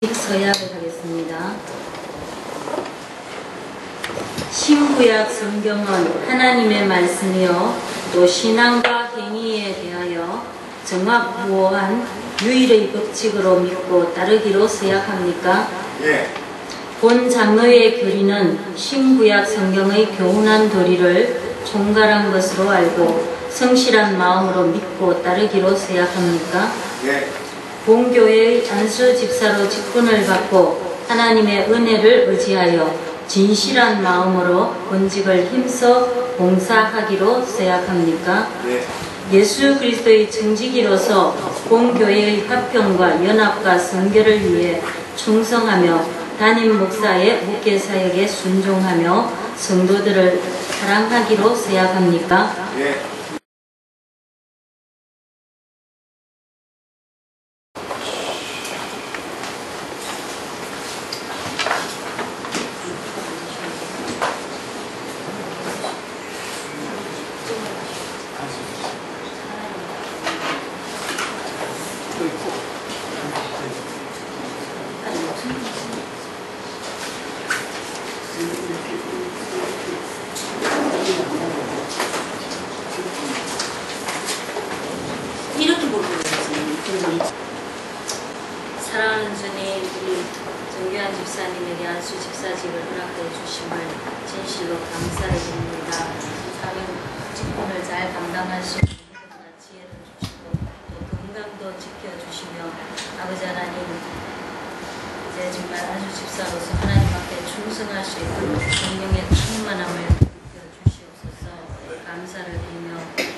서약을 하겠습니다. 신구약 성경은 하나님의 말씀이요 또 신앙과 행위에 대하여 정확무오한 유일의 법칙으로 믿고 따르기로 서약합니까? 예. 본 장로의 교리는 신구약 성경의 교훈한 도리를 총괄한 것으로 알고 성실한 마음으로 믿고 따르기로 서약합니까? 예. 본교회의 안수 집사로 직분을 받고 하나님의 은혜를 의지하여 진실한 마음으로 본직을 힘써 봉사하기로 서약합니까? 네. 예수 그리스도의 청지기로서 본교회의 화평과 연합과 성결을 위해 충성하며 담임 목사의 목회사역에 순종하며 성도들을 사랑하기로 서약합니까? 네. 이렇게 물어보겠습니다. 사랑하는 주님, 우리 정규환 집사님에게 안수 집사직을 허락해 주심을 진실로 감사해 드립니다. 다른 직분을 잘 감당할 수 있는 지혜를 주시고 또 건강도 지켜주시며 아버지 하나님, 이제 정말 안수 집사로서 하나님 앞에 충성할 수 있도록 성령의 충만함을 주시옵소서. 감사를 드리며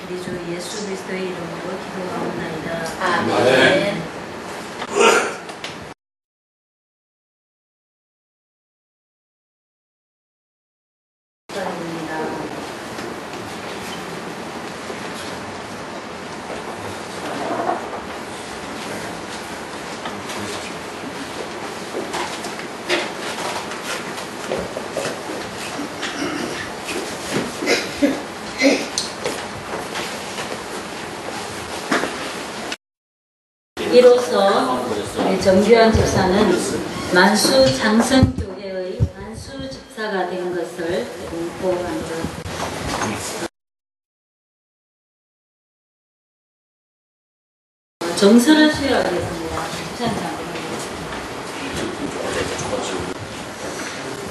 우리 주 예수 그리스도의 이름으로 기도하옵나이다. 아멘. 이로써 우리 정규환 집사는 만수 장성교회의 안수 집사가 된 것을 공포합니다. 정서를 수여하겠습니다.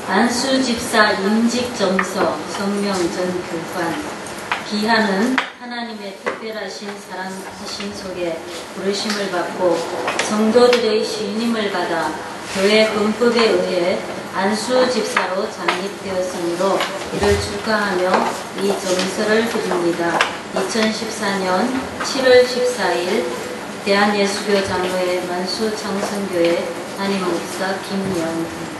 안수 집사 임직 정서 성명 전 교관 기한은 하나님의 특별하신 사랑하심 속에 부르심을 받고 성도들의 신임을 받아 교회 헌법에 의해 안수 집사로 창립되었으므로 이를 축하하며 이 정서를 드립니다. 2014년 7월 14일 대한예수교 장로회 만수 창성교회 담임 목사 김영훈.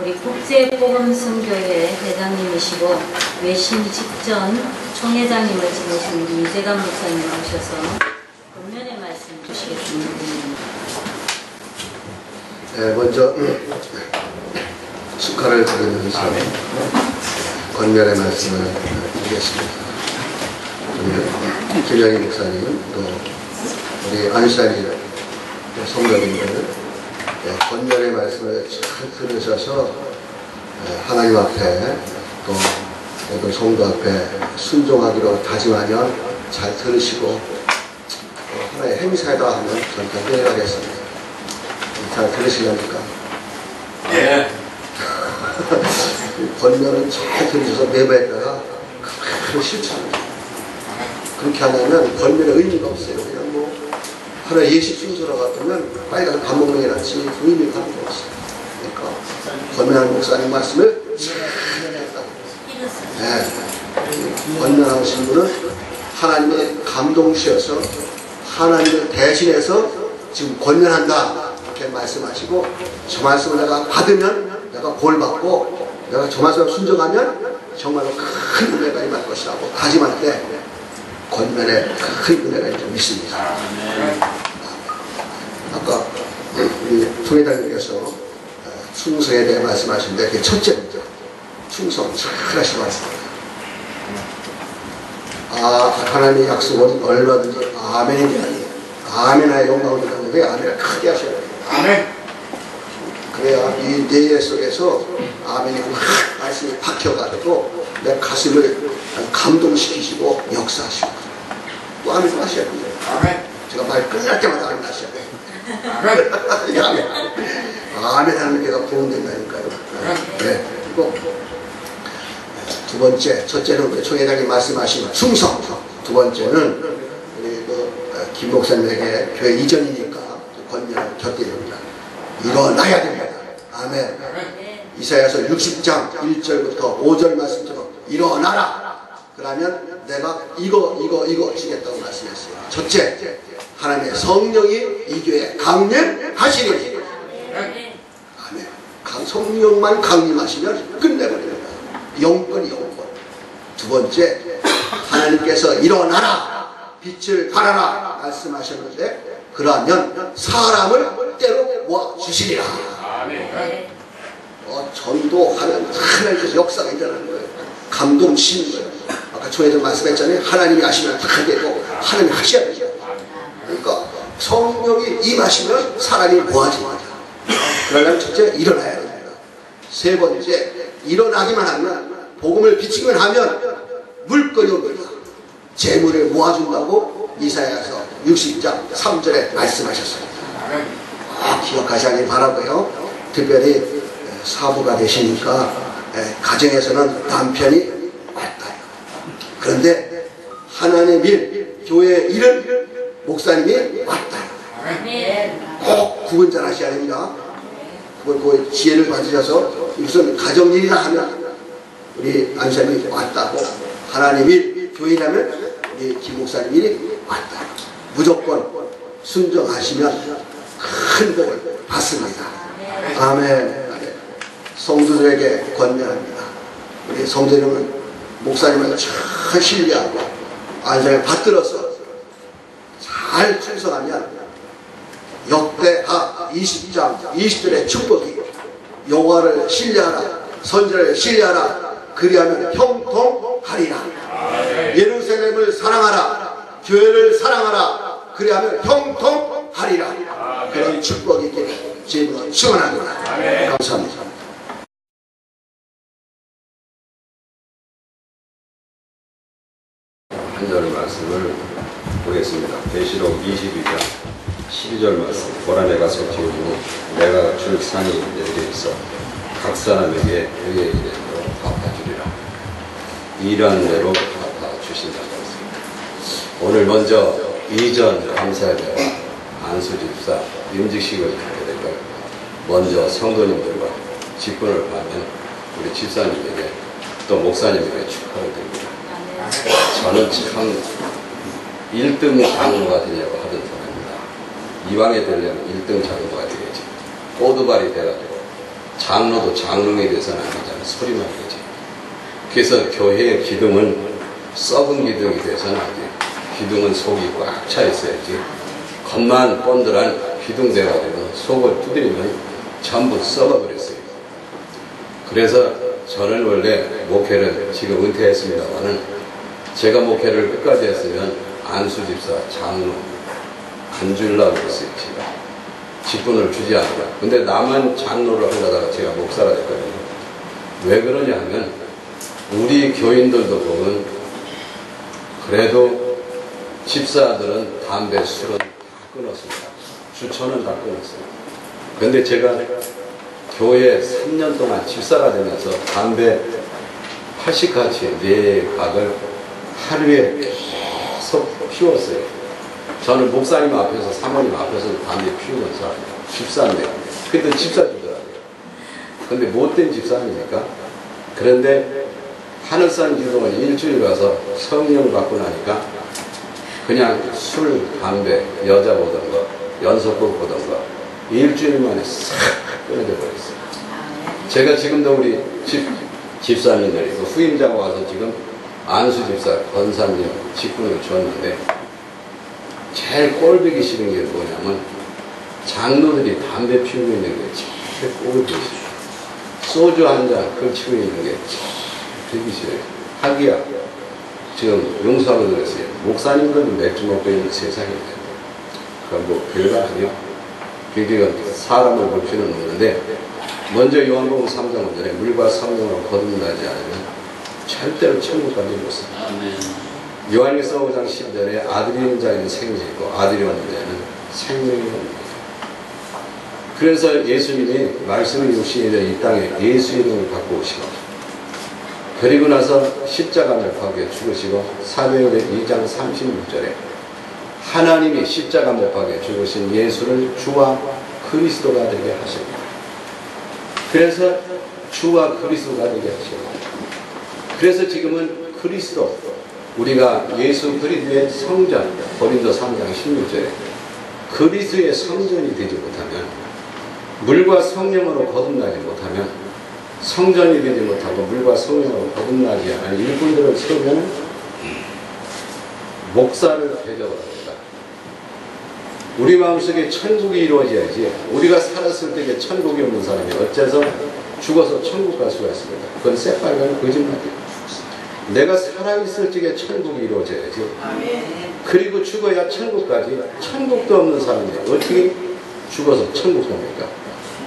우리 국제복음성교회 회장님이시고 외신 직전 총회장님을 지내신 우리 이재감 목사님 나오셔서 권면의 말씀 주시겠습니다. 네, 먼저 축하를 드리면서 권면의 말씀을 드리겠습니다. 우리 김영희 목사님 또 우리 안산이 성도님들 권면의 말씀을 잘 들으셔서 하나님 앞에 또 모든 성도 앞에 순종하기로 다짐하면 잘 들으시고 하나의 행사이다 하면 저는 변해가겠습니다. 잘 들으시렵니까? 예. 권면은 잘 들으셔서 메모했다가 그걸 실천합니다. 그렇게 하려면 권면의 의미가 없어요. 그냥 뭐 하나 예식 순서로 같으면 빨리 가서 밥 먹는 게 낫지 의미가 하나도 없어요. 그러니까 권면하는 목사님 말씀을 잘 했다. 네. 권면하신 분은 하나님의 감동시여서 하나님을 대신해서 지금 권면한다 이렇게 말씀하시고 저 말씀을 내가 받으면 내가 볼 받고 내가 저 말씀을 순종하면 정말로 큰 은혜가 임할 것이라고 다짐할 때 권면에 큰 은혜가 좀 있습니다. 아까 우리 총회장님께서 충성에 대해 말씀하시는데 그게 첫째입니다. 충성 잘 하시고 왔습니다. 하나님의 약속은 얼마든지 아멘이 되나니 아멘의 영광을 드리는데 아멘을 크게 하셔야 돼요. 아멘. 그래야 이 뇌 속에서 아멘이 말씀이 박혀가지고 내 가슴을 감동시키시고 역사하시고 또 아멘 하셔야 돼요. 아멘. 제가 말 끝날 때마다 아멘 하셔야 돼요. 아멘. 아멘. 아멘 하는 게가 구원된다니까요. 네. 그리고 두 번째, 첫째는 우리 총회장님 말씀하신 충성. 두 번째는 우리 김 목사님에게 교회 이전이니까 권면을 곁들입니다. 일어나야 됩니다. 아멘. 이사야서 60장 1절부터 5절 말씀처럼 일어나라. 그러면 내가 이거 주겠다고 말씀했어요. 첫째, 하나님의 성령이 이 교회에 강림하시니. 아멘. 성령만 강림하시면 끝내버립니다. 영권이 영권. 두 번째, 하나님께서 일어나라, 빛을 발하라 말씀하셨는데 그러면 사람을 때로 모아 주시리라. 전도하면 하나님께서 역사가 일어나는 거예요. 감동치는 거예요. 아까 초회장 말씀했잖아요. 하나님이 하시면 다 되고 하나님이 하셔야 되죠. 그러니까 성령이 임하시면 사람이 모아집니다. 그러려면 첫째 일어나야 됩니다. 세 번째, 일어나기만 하면 복음을 비치기만 하면 물건이 옵니다. 재물을 모아준다고 이사야서 60장 3절에 말씀하셨습니다. 기억하시길 바라고요. 특별히 사부가 되시니까 가정에서는 남편이 왔다. 그런데 하나님의 일, 교회의 일은 목사님이 왔다. 꼭 구분 잘 하셔야 됩니다. 그 지혜를 받으셔서 무슨 가정일이라 하면 우리 안사님이 왔다고, 하나님 일, 교회라면 우리 김 목사님이 왔다. 무조건 순종하시면 큰 복을 받습니다. 아멘. 성도들에게 권면합니다. 우리 성도들은 목사님을 잘 신뢰하고 안사를 받들어서 잘 충성하면 역대하 20장 20절의 축복이 여호와를 신뢰하라, 선지자를 신뢰하라, 그리하면 형통하리라. 예루살렘을 사랑하라, 교회를 사랑하라, 그리하면 형통하리라. 그런 축복이 있기를 주님으로 축원합니다. 감사합니다. 한 절 말씀을 보겠습니다. 계시록 22장 12절 말씀. 보라 내가 속지우고 내가 줄 상이 내게 있어 각 사람에게 그의 이름으로 갚아주리라. 일한 대로 갚아주신다고 했습니다. 오늘 먼저 이전 감사회와 안수집사 임직식을 하게 될 걸 먼저 성도님들과 직분을 받는 우리 집사님에게 또 목사님에게 축하를 드립니다. 저는 참 1등 장로가 되려고 하던 사람입니다. 이왕에 되려면 1등 장로가 되야지. 꼬두발이 돼가지고 장로도 장롱이 돼서는 안 되잖아. 소리만 되지. 그래서 교회의 기둥은 썩은 기둥이 돼서는 안 돼요. 기둥은 속이 꽉 차 있어야지. 겉만 번들한 기둥 돼가지고 속을 두드리면 전부 썩어버렸어요. 그래서 저는 원래 목회를 지금 은퇴했습니다만은 제가 목회를 끝까지 했으면 안수집사, 장로 안 주려고 그랬어요. 제가 직분을 주지 않으라. 근데 나만 장로를 하려다가 제가 목사가 됐거든요. 왜 그러냐 하면 우리 교인들도 보면 그래도 집사들은 담배, 술은 다 끊었습니다. 주초는 다 끊었어요. 근데 제가 교회 3년 동안 집사가 되면서 담배 80가지 4각을 하루에 계속 피웠어요. 저는 목사님 앞에서, 사모님 앞에서 담배 피우는 사람이에요. 집사인데. 그래도 집사 주더라고요. 근데 못된 집사 아닙니까? 그런데 하늘산 기도원 일주일 가서 성령 받고 나니까 그냥 술, 담배, 여자 보던 거, 연속극 보던 거 일주일 만에 싹 끊어져 버렸어요. 제가 지금도 우리 집사님들이 후임자가 와서 지금 안수집사 권사님 직분을 줬는데 제일 꼴보기 싫은 게 뭐냐면 장로들이 담배 피우고 있는 게 제일 꼴보기 싫어요. 소주 한 잔 걸치고 있는 게 되기 싫어요. 하기야 지금 용서하고 그랬어요. 목사님들도 맥주 먹고 있는 세상인데 그건 뭐 별거 아니야. 그게 사람을 볼 필요는 없는데 먼저 요한복음 3장은 전에 물과 성령으로 거듭나지 않으면 절대로 천국 가지 못습니다. 요한일서 5장 10절에 아들이 있는 자에는 생명이 있고 아들이 없는 자에는 생명이 없습니다. 그래서 예수님이 말씀을 육신이 되어 이 땅에 예수 이름을 갖고 오시고 그리고 나서 십자가 못박에 죽으시고 사도행전 2장 36절에 하나님이 십자가 못박에 죽으신 예수를 주와 그리스도가 되게 하십니다. 그래서 주와 그리스도가 되게 하십니다. 그래서 지금은 그리스도 우리가 예수 그리스도의 성전 고린도 3장 16절에 그리스도의 성전이 되지 못하면 물과 성령으로 거듭나지 못하면 성전이 되지 못하고 물과 성령으로 거듭나지 않은 일꾼들을 세우면 목사를 대접합니다. 우리 마음속에 천국이 이루어져야지 우리가 살았을 때에 천국이 없는 사람이 어째서 죽어서 천국 갈 수가 있습니다. 그건 새빨간 거짓말이에요. 내가 살아있을 적에 천국이 이루어져야지. 그리고 죽어야 천국까지. 천국도 없는 사람이 어떻게 죽어서 천국 갑니까?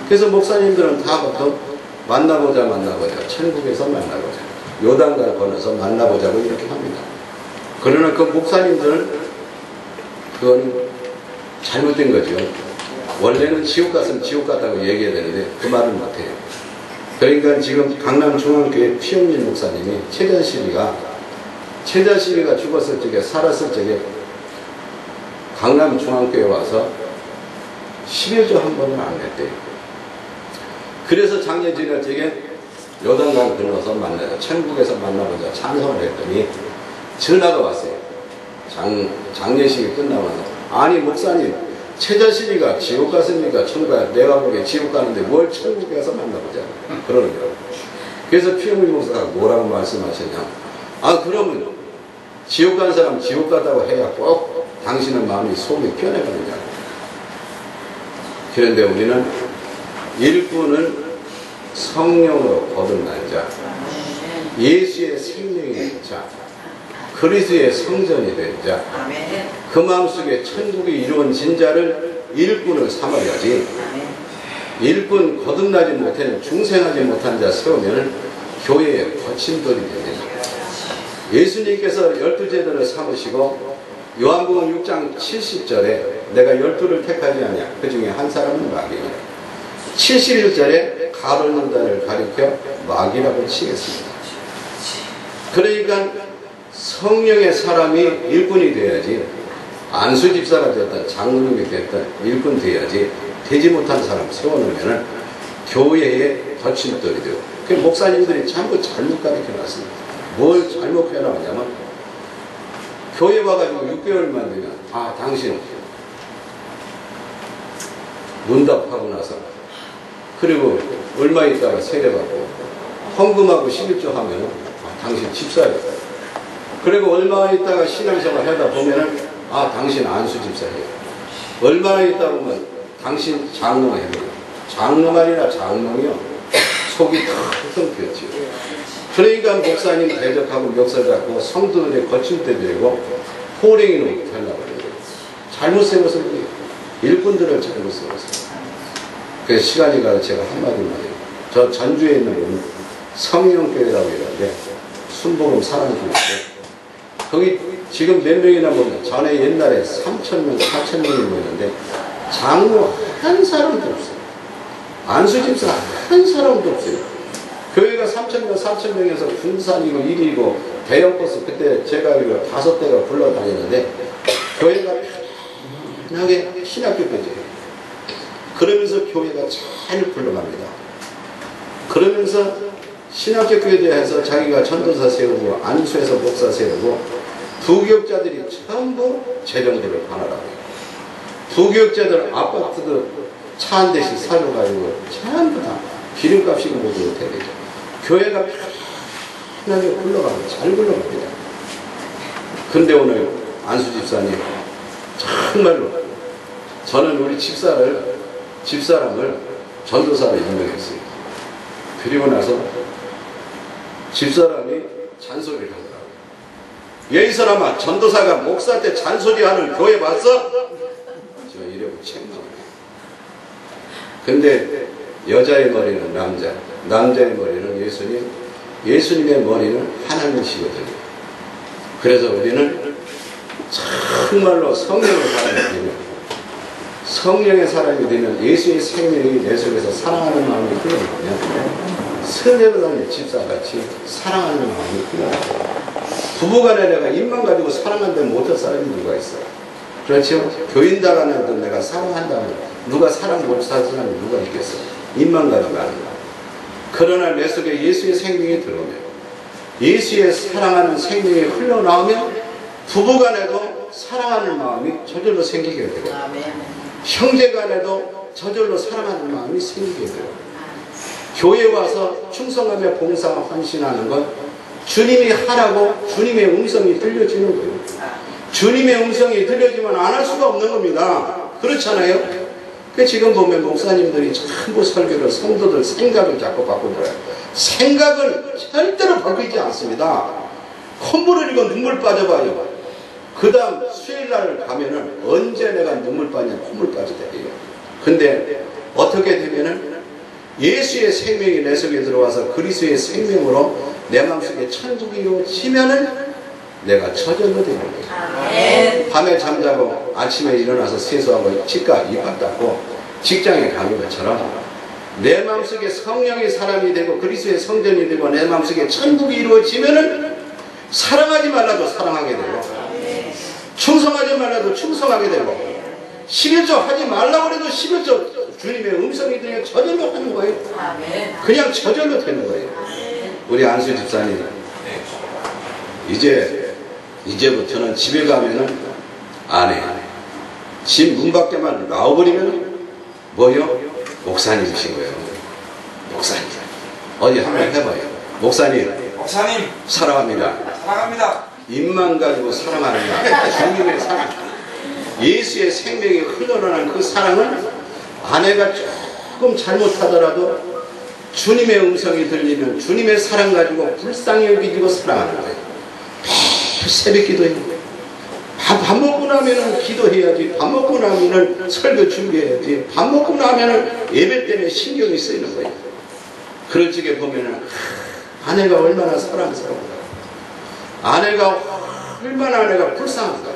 그래서 목사님들은 다 보통 만나보자 천국에서 만나보자 요단강 건너서 만나보자고 이렇게 합니다. 그러나 그 목사님들은 그건 잘못된 거죠. 원래는 지옥 갔으면 지옥 갔다고 얘기해야 되는데 그 말을 못해요. 그러니까 지금 강남중앙교회 피용민 목사님이 최전시비가 죽었을 적에 살았을 적에 강남중앙교회 와서 11조 한 번은 안 냈대요. 그래서 작년 지날 적에 요단강 건너서 만나자 천국에서 만나보자 찬송을 했더니 전화가 왔어요. 장례식이 끝나고 나서 아니 목사님 최자식이가 지옥 갔습니까? 천국 가야 내가 보기에 지옥 가는데 뭘 천국 가서 만나보자 그러는 거예요. 그래서 피용민 목사가 뭐라고 말씀하셨냐, 아 그러면 지옥 간 사람 지옥 갔다고 해야 꼭 당신의 마음이 속이 편해가느냐. 그런데 우리는 일꾼은 성령으로 거듭난 자, 예수의 생명이 된 자, 그리스도의 성전이 된 자, 그 마음속에 천국이 이루어진 자를 일꾼을 삼아야지. 일꾼 거듭나지 못한 중생하지 못한 자 세우면 교회의 거침돌이 됩니다. 예수님께서 12제자를 삼으시고 요한복음 6장 70절에 내가 12를 택하지 않냐 그 중에 한 사람은 마귀니라. 71절에 가룟유다를 가리켜 마귀라고 치겠습니다. 그러니까 성령의 사람이 일꾼이 돼야지, 안수집사가 됐든 장로님이 됐든 일꾼 돼야지, 되지 못한 사람 세워놓으면 교회의 덧침돌이 되고, 그 목사님들이 전부 잘못 가르쳐놨습니다. 뭘 잘못 해나왔냐면 교회 와가지고 6개월만 되면 아 당신 문답하고 나서 그리고 얼마 있다가 세례받고 헌금하고 11조 하면 아, 당신 집사예요. 그리고 얼마 있다가 신앙생활 하다 보면은 아 당신 안수 집사예요. 얼마 있다 보면 당신 장로가 해요. 장로만이나 장로요 속이 텅텅 비었죠. 그러니까 목사님 대적하고 멱살 잡고 성도들의 거침대 들고 호랭이 놓고 되려고 그래요. 잘못 세워서 일꾼들을 잘못 세워서. 그래서 시간이 가서 제가 한마디만 해요. 저 전주에 있는 성령교회라고 이러는데 순복음 사랑교회인데 거기 지금 몇 명이나 보면 전에 옛날에 3,000명, 4,000명이 모였는데 장로 한 사람도 없어요. 안수집사 한 사람도 없어요. 교회가 3,000명, 4,000명에서 군산이고 일이고 대형버스 그때 제가 이거 5대가 굴러다니는데 교회가 편하게 신학교까지 그러면서 교회가 잘 굴러갑니다. 그러면서 신학교 교회에 대해서 자기가 전도사 세우고 안수해서 목사 세우고 부교육자들이 전부 재정들을 반환하고 부교육자들 아파트도 차 한 대씩 사줘가지고 전부 다 기름값이 모두 못해내죠. 교회가 편하게 굴러갑니다. 잘 굴러갑니다. 근데 오늘 안수 집사님 정말로 저는 우리 집사람을 전도사로 임명했어요. 그리고 나서 집사람이 잔소리를 하더라고요. 이 사람아, 전도사가 목사한테 잔소리하는 교회 봤어? 제가 이러고 책망을 해요. 근데 여자의 머리는 남자, 남자의 머리는 예수님, 예수님의 머리는 하나님이시거든요. 그래서 우리는 정말로 성령의 사람이 되면, 성령의 사람이 되면 예수의 생명이 내 속에서 사랑하는 마음이 흘러나오면 스데반의 집사같이 사랑하는 마음이 흘러나와요. 부부간에 내가 입만 가지고 사랑한다면 못할 사람이 누가 있어? 그렇죠? 교인당하는데 내가 사랑한다면 누가 사랑 못할 사람이 누가 있겠어? 입만 가지고 하는 거야. 그러나 내 속에 예수의 생명이 들어오면, 예수의 사랑하는 생명이 흘러나오면 부부간에도 사랑하는 마음이 저절로 생기게 되고, 형제간에도 저절로 사랑하는 마음이 생기게 돼요. 교회 와서 충성하며 봉사 헌신하는 건 주님이 하라고 주님의 음성이 들려지는 거예요. 주님의 음성이 들려지면 안 할 수가 없는 겁니다. 그렇잖아요? 지금 보면 목사님들이 전부 설교를 성도들 생각을 자꾸 바꾸더라고요. 생각은 절대로 바뀌지 않습니다. 콧물을 흘리고 눈물 빠져봐요. 그 다음 수요일날 가면은 언제 내가 눈물 빠냐 콧물 빠지대요. 근데 어떻게 되면은 예수의 생명이 내 속에 들어와서 그리스도의 생명으로 내 마음속에 천국이 이루어지면은 내가 저절로 되는 거예요. 밤에 잠자고 아침에 일어나서 세수하고 치과 이빨 닦고 직장에 가는 것처럼 내 마음속에 성령의 사람이 되고 그리스도의 성전이 되고 내 마음속에 천국이 이루어지면은 사랑하지 말라도 사랑하게 되고 충성하지 말라도 충성하게 되고 11조 하지 말라고 해도 11조 주님의 음성이 그냥 저절로 하는 거예요. 그냥 저절로 되는 거예요. 우리 안수 집사님 이제부터는 집에 가면은 안 해. 집 문 밖에만 나와버리면 뭐요? 목사님이신 거예요. 목사님. 어디 한번 해봐요. 목사님 사랑합니다. 입만 가지고 사랑하는 거. 주님의 사랑. 예수의 생명이 흘러나는 그 사랑은 아내가 조금 잘못하더라도 주님의 음성이 들리면 주님의 사랑 가지고 불쌍히 여기지고 사랑하는 거예요. 새벽 기도해요. 밥 먹고 나면은 기도해야지. 밥 먹고 나면은 설교 준비해야지. 밥 먹고 나면은 예배 때문에 신경이 쓰이는 거예요. 그럴 적에 보면은 아내가 얼마나 사랑스러운가. 아내가 얼마나 불쌍한가.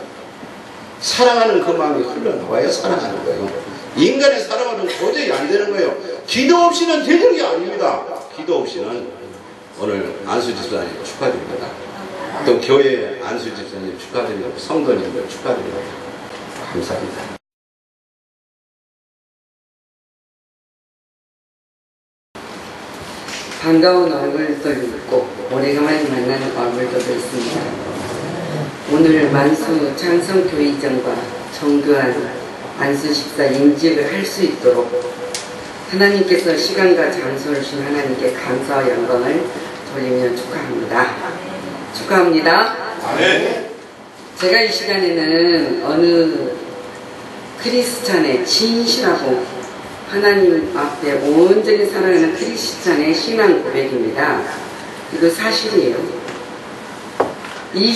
사랑하는 그 마음이 흘러나와야 사랑하는 거예요. 인간의 사랑은 도저히 안 되는 거예요. 기도 없이는 되는 게 아닙니다. 기도 없이는. 오늘 안수 집사님 축하드립니다. 또 교회 안수 집사님 축하드리고 성도님들 축하드립니다. 감사합니다. 반가운 얼굴도 있고 오래간만에 만나는 얼굴도 있습니다. 오늘 만수 장성교의정과 정교한 안수 집사 임직을 할 수 있도록 하나님께서 시간과 장소를 주신 하나님께 감사와 영광을 돌리며 축하합니다. 축하합니다. 제가 이 시간에는 어느 크리스찬의 진실하고 하나님 앞에 온전히 사랑하는 크리스찬의 신앙 고백입니다. 이거 사실이에요. 이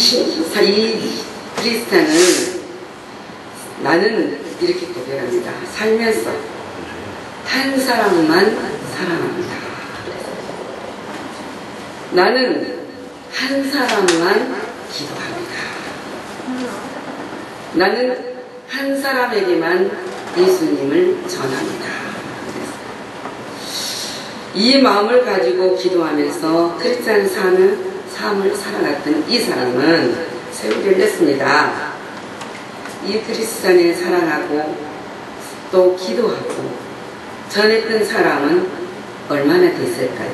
크리스찬은 나는 이렇게 고백합니다. 살면서 한 사람만 사랑합니다. 나는 한 사람만 기도합니다. 나는 한 사람에게만 예수님을 전합니다. 이 마음을 가지고 기도하면서 크리스찬 삶을 살아갔던 이 사람은 세월이 흘렸습니다. 이 크리스찬을 사랑하고 또 기도하고 전했던 사람은 얼마나 됐을까요?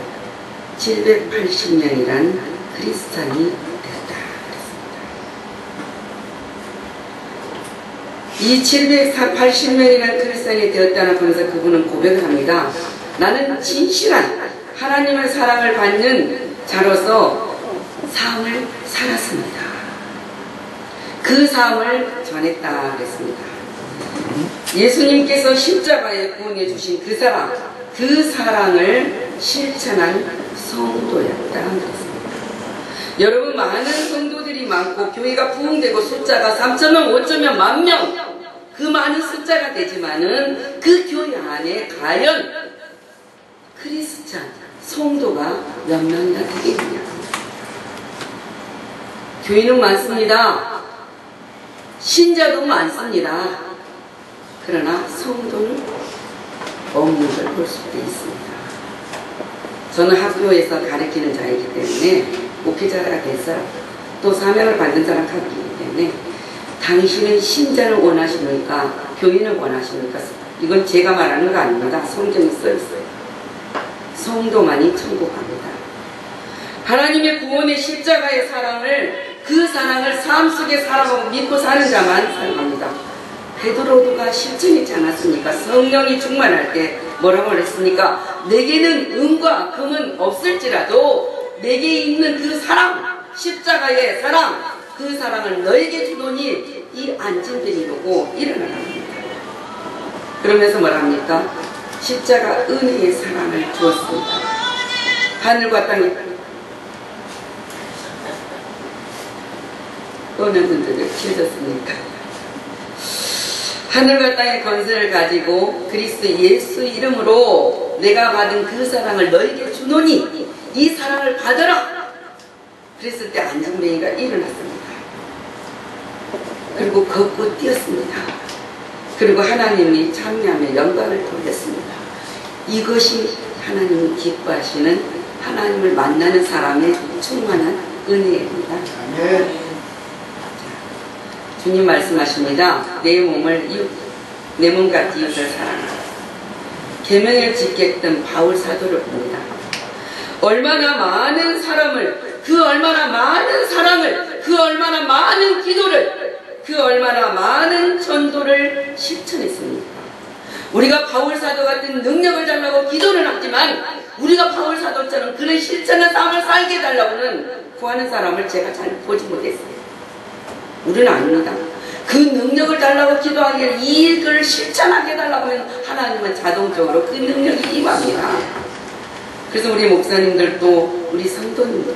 780명이란 크리스찬이 됐다 그랬습니다. 이 780명이란 크리스찬이 되었다는 하면서 그분은 고백을 합니다. 나는 진실한 하나님의 사랑을 받는 자로서 삶을 살았습니다. 그 삶을 전했다 그랬습니다. 예수님께서 십자가에 구원해 주신 그 사람, 그 사랑을 실천한 성도였다는 것입니다. 여러분, 많은 성도들이 많고 교회가 부흥되고 숫자가 3,000명, 5,000명, 10,000명 그 많은 숫자가 되지만은 그 교회 안에 과연 크리스찬 성도가 몇 명이나 되겠느냐. 교회는 많습니다. 신자도 많습니다. 그러나 성도는 없는 걸 볼 수도 있습니다. 저는 학교에서 가르치는 자이기 때문에 목회자가 돼서 또 사명을 받은 사람 같기 때문에 당신은 신자를 원하십니까? 교인을 원하십니까? 이건 제가 말하는 거 아닙니다. 성경에 써 있어요. 성도만이 천국 갑니다. 하나님의 구원의 십자가의 사랑을, 그 사랑을 삶 속에 살아가고 믿고 사는 자만 사랑합니다. 베드로가 실천했지 않았습니까? 성령이 충만할 때 뭐라고 그랬습니까? 내게는 은과 금은 없을지라도 내게 있는 그 사랑, 십자가의 사랑, 그 사랑을 너에게 주노니 이 앉은 데 이루고 일어나라 합니다. 그러면서 뭐랍니까? 십자가 은혜의 사랑을 주었습니다. 하늘과 땅에 어느 분들을 주셨습니까? 하늘과 땅의 권세를 가지고 그리스도 예수 이름으로 내가 받은 그 사랑을 너에게 주노니 이 사랑을 받아라. 그랬을 때 안정뱅이가 일어났습니다. 그리고 걷고 뛰었습니다. 그리고 하나님이 찬미하며 영광을 돌렸습니다. 이것이 하나님이 기뻐하시는, 하나님을 만나는 사람의 충만한 은혜입니다. 주님 말씀하십니다. 내 몸같이 이웃을 사랑하라. 계명을 지켰던 바울 사도를 봅니다. 얼마나 많은 사람을, 그 얼마나 많은 사랑을, 그 얼마나 많은 기도를, 그 얼마나 많은 전도를 실천했습니까? 우리가 바울 사도 같은 능력을 달라고 기도는 하지만 우리가 바울 사도처럼 그런 실천한 삶을 살게 해달라고는 구하는 사람을 제가 잘 보지 못했어요. 우리는 아닙니다. 그 능력을 달라고 기도하기를 이걸 실천하게 해달라고 하면 하나님은 자동적으로 그 능력이 임합니다. 그래서 우리 목사님들도 우리 성도님들,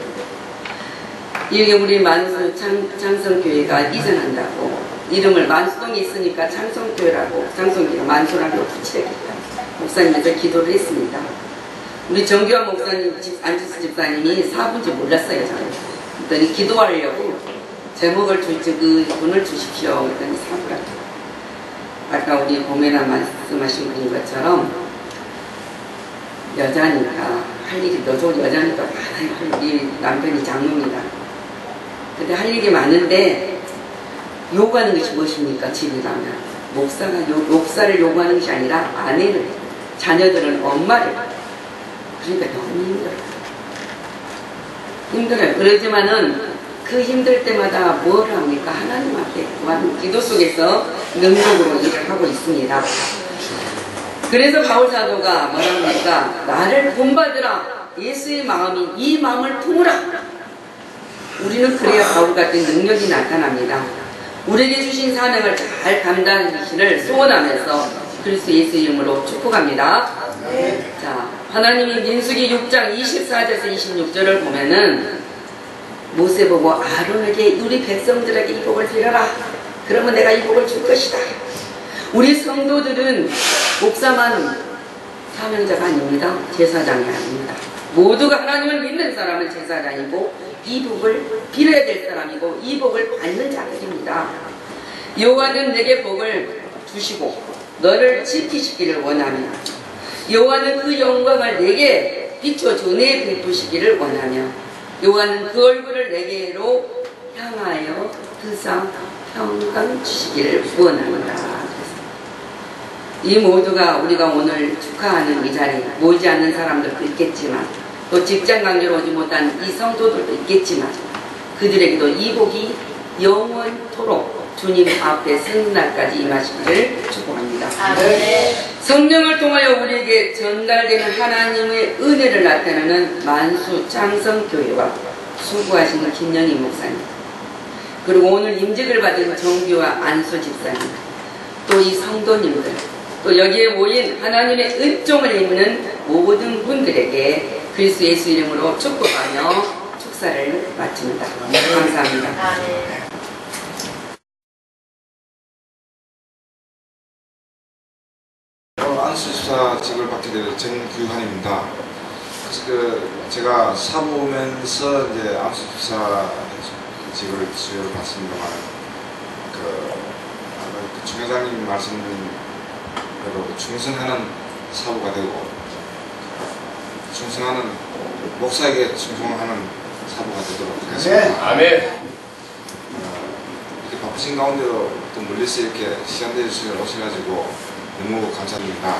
여기 우리 만수 장성교회가 이전한다고 이름을 만수동에 있으니까 장성교회라고, 장성교회가 만수라고 붙이겠다 목사님한테 기도를 했습니다. 우리 정규환 목사님, 안주수 집사님이 사분지 몰랐어요. 저는 그랬더니 기도하려고 제목을 그 돈을 주십시오. 그랬더니 사부라. 아까 우리 봄에나 말씀하신 분인 것처럼 여자니까 할 일이, 여자니까 많아요. 우리 남편이 장로입니다. 근데 할 일이 많은데 요구하는 것이 무엇입니까? 집에 가면 목사가 목사를 요구하는 것이 아니라 아내를, 자녀들은 엄마를. 그러니까 너무 힘들어요. 그러지만은 그 힘들 때마다 뭘 합니까? 하나님 앞에 구하는 기도 속에서 능력으로 일을 하고 있습니다. 그래서 바울 사도가 뭐라 합니까? 나를 본받으라. 예수의 마음이 이 마음을 품으라. 우리는 그래야 바울 같은 능력이 나타납니다. 우리에게 주신 사명을 잘 감당하시기를 소원하면서 그리스도 예수 이름으로 축복합니다. 자, 하나님이 민수기 6장 24절에서 26절을 보면은 모세 보고 아론에게 우리 백성들에게 이 복을 빌어라. 그러면 내가 이 복을 줄 것이다. 우리 성도들은 목사만 사명자가 아닙니다. 제사장이 아닙니다. 모두가 하나님을 믿는 사람은 제사장이고 이 복을 빌어야 될 사람이고 이 복을 받는 자들입니다. 여호와는 내게 복을 주시고 너를 지키시기를 원하며 여호와는 그 영광을 내게 비춰줘 내 베푸시기를 원하며 여호와는 그 얼굴을 내게로 향하여 드사 평강 주시기를 원합니다. 이 모두가 우리가 오늘 축하하는 이 자리에 모이지 않는 사람들도 있겠지만 또 직장 관계로 오지 못한 이 성도들도 있겠지만 그들에게도 이 복이 영원토록 주님 앞에 서는 날까지 임하시기를 축복합니다. 성령을 통하여 우리에게 전달되는 하나님의 은혜를 나타내는 만수 장성교회와 수고하시는 김영희 목사님, 그리고 오늘 임직을 받은 정규와 안수 집사님, 또 이 성도님들, 또 여기에 모인 하나님의 은총을 입는 모든 분들에게 그리스도 예수 이름으로 축복하며 축사를 마칩니다. 감사합니다. 안수집사직을 맡게 된 정규환입니다. 그래서 제가 사모면서 이제 안수집사직을 수여를 받습니다만 총회장님 말씀대로 충성하는 사부가 되고 충성하는 목사에게 충성하는 사부가 되도록 하겠습니다. 아멘. 이렇게 바쁘신 가운데도 또 멀리서 이렇게 시간 내주시고 오셔가지고 너무 감사드립니다.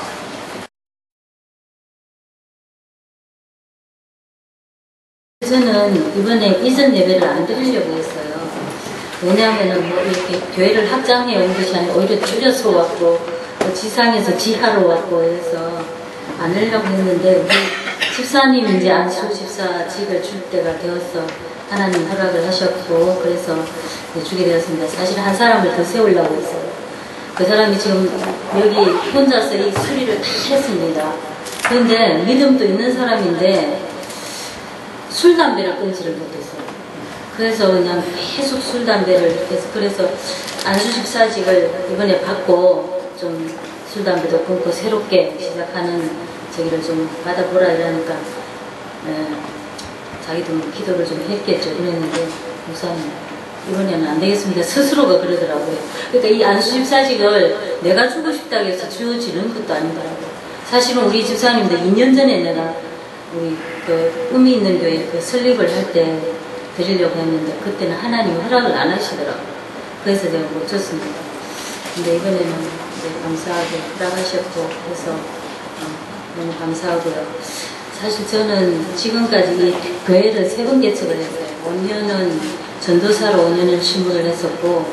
저는 이번에 이전 예배를 안 드리려고 했어요. 왜냐하면 뭐 이렇게 교회를 확장해 온 것이 아니라 오히려 줄여서 왔고 또 지상에서 지하로 왔고 해서 안 하려고 했는데 우리 집사님 이제 안수 집사직을 줄 때가 되어서 하나님 허락을 하셨고 그래서 주게 되었습니다. 사실 한 사람을 더 세우려고 했어요. 그 사람이 지금 여기 혼자서 이 수리를 다 했습니다. 그런데 믿음도 있는 사람인데 술, 담배를 끊지를 못했어요. 그래서 그냥 계속 술, 담배를 해서 그래서 안수집사직을 이번에 받고 좀 술, 담배도 끊고 새롭게 시작하는 저기를 좀 받아보라 이러니까 자기도 뭐 기도를 좀 했겠죠. 그랬는데 목사님 이번에는 안 되겠습니다. 스스로가 그러더라고요. 그러니까 이 안수집사직을 내가 주고 싶다고 해서 주어지는 것도 아니더라고요. 사실은 우리 집사님도 2년 전에 내가 우리 그 의미 있는 교회 그 설립을 할 때 드리려고 했는데 그때는 하나님이 허락을 안 하시더라고요. 그래서 제가 못 줬습니다. 근데 이번에는 이제 감사하게 허락하셨고 그래서 너무 감사하고요. 사실 저는 지금까지 이 교회를 3번 개척을 했어요. 5년은 전도사로 5년을 신분을 했었고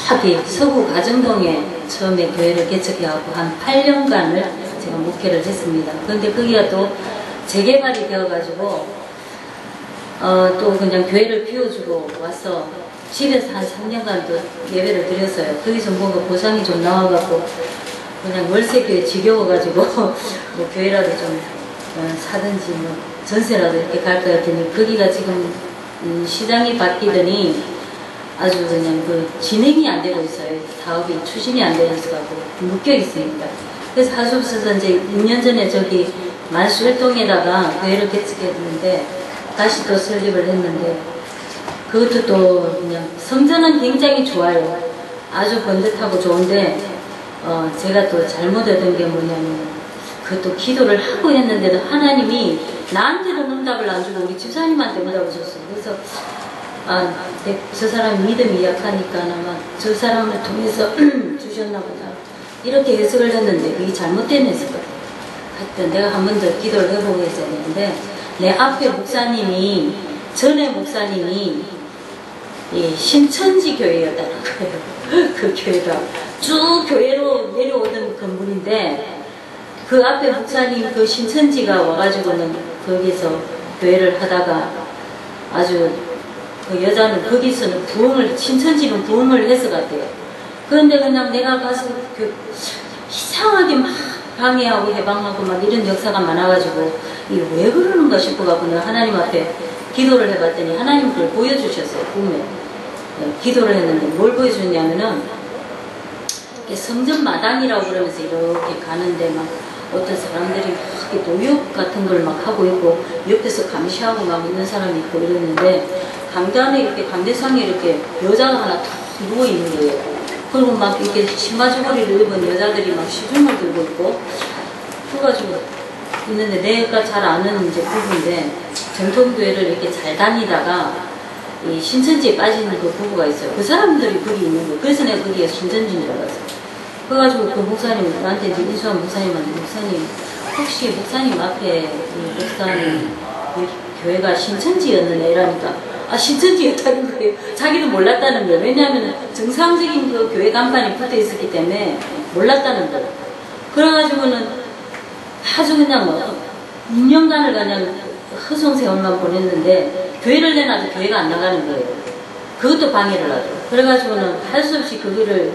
저기 서구 가정동에 처음에 교회를 개척해갖고 한 8년간을 제가 목회를 했습니다. 그런데 거기가 또 재개발이 되어가지고 또 그냥 교회를 비워주고 와서 집에서 한 3년간 또 예배를 드렸어요. 거기서 뭔가 보상이 좀 나와갖고 그냥 월세교회 지겨워가지고 뭐 교회라도 좀 사든지 뭐 전세라도 이렇게 갈까 했더니 거기가 지금 시장이 바뀌더니 아주 그냥 그 진행이 안 되고 있어요. 사업이 추진이 안 되어 있어가지고 묶여 있습니다. 그래서 하수업소에서 이제 6년 전에 저기 만수일동에다가 교회를 개척했는데 다시 또 설립을 했는데 그것도 또 그냥 성전은 굉장히 좋아요. 아주 번듯하고 좋은데 제가 또 잘못했던 게 뭐냐면 그것도 기도를 하고 했는데도 하나님이 나한테는 응답을 안 주고 우리 집사님한테 응답을 줬어요. 그래서 저 사람이 믿음이 약하니까 아마 저 사람을 통해서 주셨나 보다 이렇게 해석을 했는데 그게 잘못된 해석 같아요. 하여튼 내가 한 번 더 기도를 해보고 했었는데 내 앞에 목사님이 전에 목사님이 이 신천지 교회였다는 거예요. 그 교회가 쭉 교회로 내려오던 건물인데 그 앞에 목사님 그 신천지가 와가지고는 거기서 교회를 하다가 아주 그 여자는 거기서는 부흥을 신천지는 부흥을 해서 갔대요. 그런데 그냥 내가 가서 이상하게 막 방해하고 해방하고 막 이런 역사가 많아가지고 이게 왜 그러는가 싶어가지고 내가 하나님 앞에 기도를 해봤더니 하나님 그걸 보여주셨어요. 꿈에 기도를 했는데 뭘 보여주냐면은 성전 마당이라고 그러면서 이렇게 가는데 막 어떤 사람들이 막 노역 같은 걸 막 하고 있고 옆에서 감시하고 막 있는 사람이 있고 이랬는데 감단에 이렇게 감대상에 이렇게 여자가 하나 탁 누워 있는 거예요. 그리고 막 이렇게 치마주머니를 입은 여자들이 막 시중을 들고 있고 그래가지고 있는데 내가 잘 아는 이제 부부인데 전통교회를 이렇게 잘 다니다가 이 신천지에 빠지는 그 부부가 있어요. 그 사람들이 거기 있는 거예요. 그래서 내가 거기가 신천지인 줄 알았어요. 그래가지고 그 목사님 나한테 이제 인수한 목사님한테 목사님 혹시 목사님 앞에 이 목사님 교회가 신천지였느냐 이러니까 신천지였다는 거예요. 자기도 몰랐다는 거예요. 왜냐하면 정상적인 그 교회 간판이 붙어 있었기 때문에 몰랐다는 거예요. 그래가지고는 아주 그냥 뭐 2년간을 그냥 허송세월만 보냈는데 교회를 내놔도 교회가 안 나가는 거예요. 그것도 방해를 하죠. 그래가지고는 할 수 없이 그거를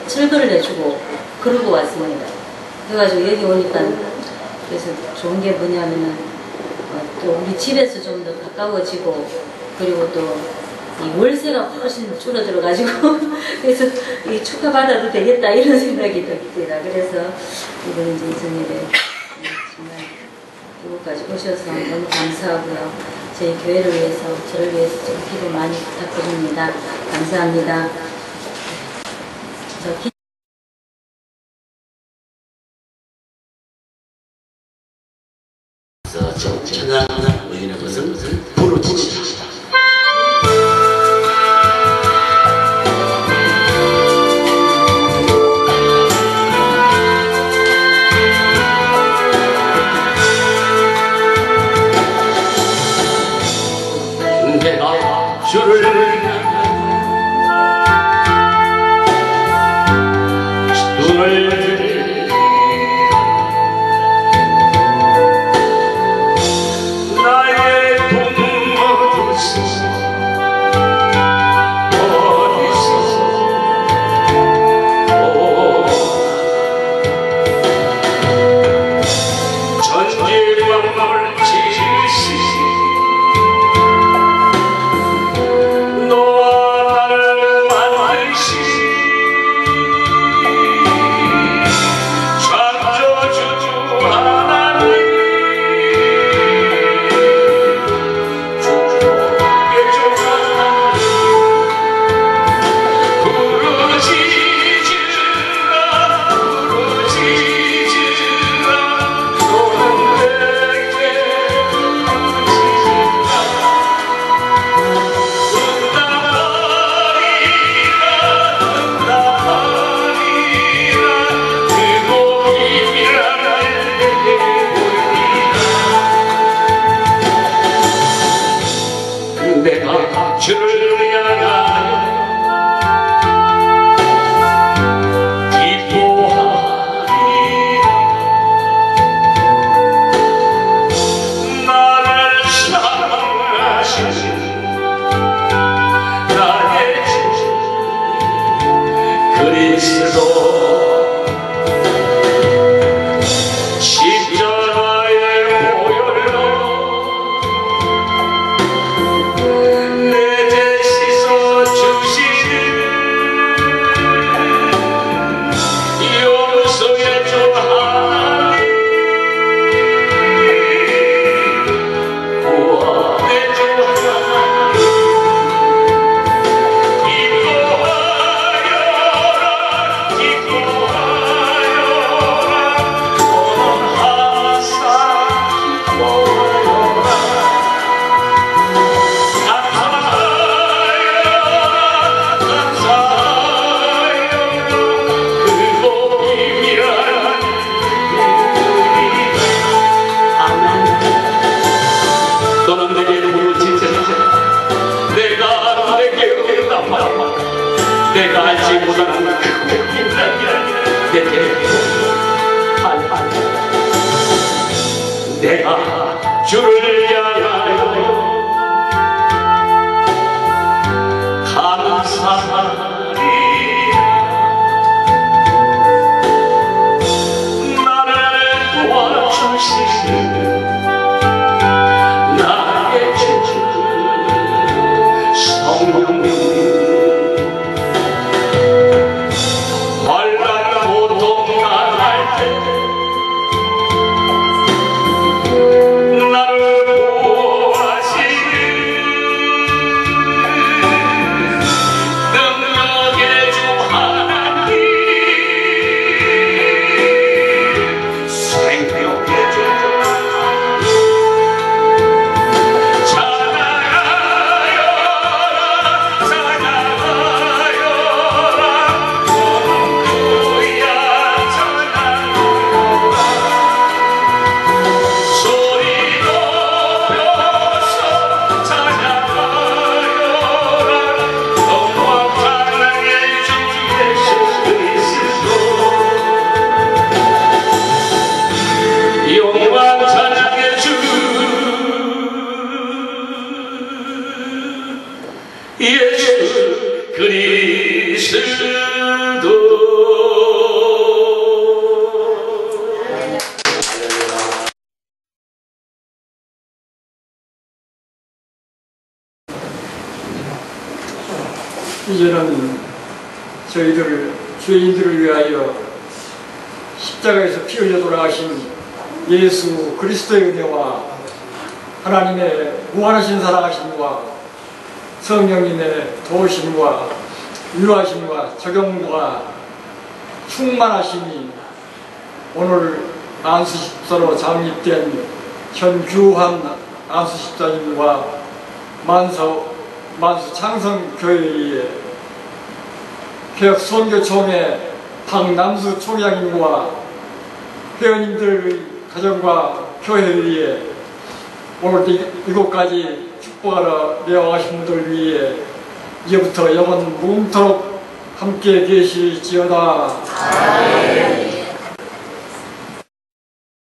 철거를 해주고 그러고 왔습니다. 그래가지고 여기 오니까 그래서 좋은 게 뭐냐면은 또 우리 집에서 좀 더 가까워지고 그리고 또 이 월세가 훨씬 줄어들어가지고 그래서 이 축하받아도 되겠다 이런 생각이 듭니다. 그래서 이번 이제 이전일에 정말 이곳까지 오셔서 너무 감사하고요. 저희 교회를 위해서 저를 위해서 좀 기도 많이 부탁드립니다. 감사합니다. 천안 올리는 것은 부르짖으라. 내가 주를 눈을 들이라. 나의 돈 어디서 전지광을 지으시 너와 나를 만드시 창조주 하나님 내가 주를 향하여 기도하리라. 나를 사랑하신 나의 주 그리스도 십자가의 보혈로 너는 내게 부르짖으라. 내가 내게 응답하라. 내가 알지 못하는 그 일이라 내게 하라. 내가 주를 향하여 감사하리라. 나를 도와주시는 환난 고통 당할 때 나를 이제는 저희들 죄인들을 위하여 십자가에서 피 흘려 돌아가신 예수 그리스도의 은혜와 하나님의 무한하신 사랑하심과 성령님의 도우심과 위로하심과 적용과 충만하심이 오늘 안수십자로 장립된 현규환 안수십자님과 만수 창성교회의 개혁선교총회 박남수 총장님과 회원님들의 가정과 교회에 오늘 이곳까지 축복하러 내려가신 분들 위해 이제부터 영원 무궁토록 함께 계실지어다.